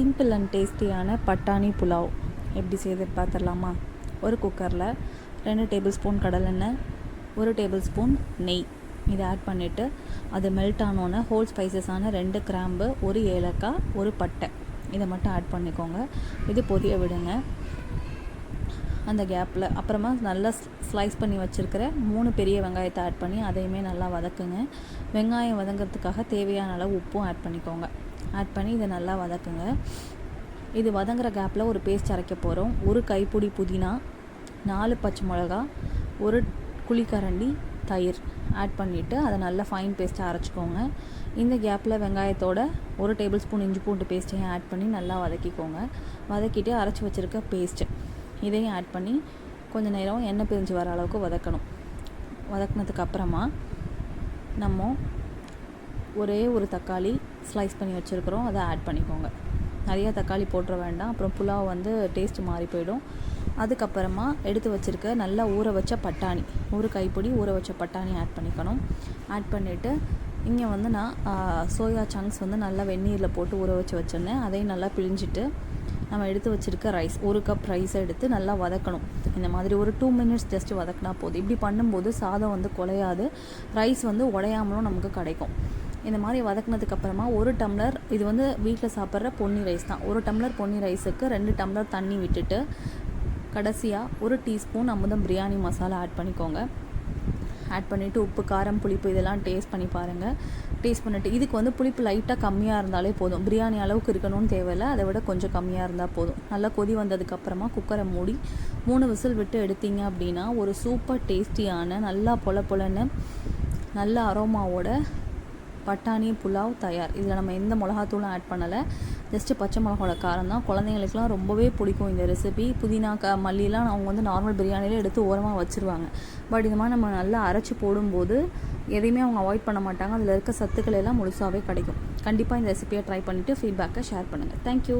Simple and டேஸ்டியான பட்டாணி புலாவ் எப்படி செய்து பார்த்துடலாமா. ஒரு குக்கரில் 2 டேபிள் ஸ்பூன் கடலெண்ணெய், 1 டேபிள் ஸ்பூன் நெய் இதை ஆட் பண்ணிவிட்டு அது மெல்ட் ஆனோன்னே ஹோல் ஸ்பைசஸான 2 கிராம்பு, 1 ஏலக்காய், 1 பட்டை இதை மட்டும் ஆட் பண்ணிக்கோங்க. இது பொரிய விடுங்க. அந்த கேப்பில் அப்புறமா நல்லா ஸ்லைஸ் பண்ணி வச்சுருக்கிற 3 பெரிய வெங்காயத்தை ஆட் பண்ணி அதையுமே நல்லா வதக்குங்க. வெங்காயம் வதங்கிறதுக்காக தேவையான அளவு உப்பும் ஆட் பண்ணிக்கோங்க. ஆட் பண்ணி இதை நல்லா வதக்குங்க. இது வதங்குற கேப்பில் ஒரு பேஸ்ட் அரைக்க போகிறோம். 1 கைப்பிடி புதினா, 4 பச்சை மிளகா, 1 குழிக்கரண்டி தயிர் ஆட் பண்ணிவிட்டு அதை நல்லா ஃபைன் பேஸ்ட்டாக அரைச்சிக்கோங்க. இந்த கேப்பில் வெங்காயத்தோட 1 டேபிள் ஸ்பூன் இஞ்சி பூண்டு பேஸ்ட்டையும் ஆட் பண்ணி நல்லா வதக்கிக்கோங்க. வதக்கிட்டு அரைச்சி வச்சுருக்க பேஸ்ட்டு இதையும் ஆட் பண்ணி கொஞ்சம் நேரம் எண்ணெய் பிரிஞ்சு வர அளவுக்கு வதக்கணும். வதக்கினதுக்கு அப்புறமா நம்ம ஒரே ஒரு தக்காளி ஸ்லைஸ் பண்ணி வச்சுருக்கிறோம், அதை ஆட் பண்ணிக்கோங்க. நிறையா தக்காளி போட்டுற வேண்டாம், அப்புறம் புலாவ் டேஸ்ட்டு மாறி போயிடும். அதுக்கப்புறமா எடுத்து வச்சுருக்க நல்லா ஊற வச்ச பட்டாணி, 1 கைப்பிடி ஊற வச்ச பட்டாணி ஆட் பண்ணிக்கணும். ஆட் பண்ணிவிட்டு இங்கே நான் சோயா சங்க்ஸ் நல்லா வெந்நீரில் போட்டு ஊற வச்சுருந்தேன். அதையும் நல்லா பிழிஞ்சிட்டு நம்ம எடுத்து வச்சுருக்க ரைஸ், 1 கப் ரைஸை எடுத்து நல்லா வதக்கணும். இந்த மாதிரி ஒரு 2 மினிட்ஸ் ஜஸ்ட்டு வதக்கினா போதும். இப்படி பண்ணும்போது சாதம் குலையாது, ரைஸ் உடையாமலும் நமக்கு கிடைக்கும். இந்த மாதிரி வதக்கினதுக்கப்புறமா 1 டம்ளர், இது வீட்டில் சாப்பிட்ற பொன்னி ரைஸ் தான், 1 டம்ளர் பொன்னி ரைஸுக்கு 2 டம்ளர் தண்ணி விட்டுட்டு கடைசியாக 1 டீஸ்பூன் அமுதம் பிரியாணி மசாலா ஆட் பண்ணிக்கோங்க. ஆட் பண்ணிவிட்டு உப்பு, காரம், புளிப்பு இதெல்லாம் டேஸ்ட் பண்ணி பாருங்கள். டேஸ்ட் பண்ணிவிட்டு இதுக்கு புளிப்பு லைட்டாக கம்மியாக இருந்தாலே போதும். பிரியாணி அளவுக்கு இருக்கணும்னு தேவையில்லை, அதை விட கொஞ்சம் கம்மியாக இருந்தால் போதும். நல்லா கொதி வந்ததுக்கப்புறமா குக்கரை மூடி 3 விசில் விட்டு எடுத்தீங்க அப்படின்னா ஒரு சூப்பர் டேஸ்டியான நல்லா பொலன்னு நல்ல அரோமாவோட பட்டாணி புலாவ் தயார். இதில் நம்ம எந்த மிளகாத்தூளும் ஆட் பண்ணலை, ஜஸ்ட்டு பச்சை மிளகாவோட காரம் தான். குழந்தைங்களுக்குலாம் ரொம்பவே பிடிக்கும் இந்த ரெசிபி. புதினா மல்லிலாம் அவங்க நார்மல் பிரியாணியில் எடுத்து ஓரமாக வச்சுருவாங்க. பட் இந்த மாதிரி நம்ம நல்லா அரைச்சி போடும்போது எதையுமே அவங்க அவாய்ட் பண்ண மாட்டாங்க. அதில் இருக்க சத்துக்கள் எல்லாம் முழுசாகவே கிடைக்கும். கண்டிப்பாக இந்த ரெசிபியை ட்ரை பண்ணிவிட்டு ஃபீட்பேக்கை ஷேர் பண்ணுங்கள். தேங்க்யூ.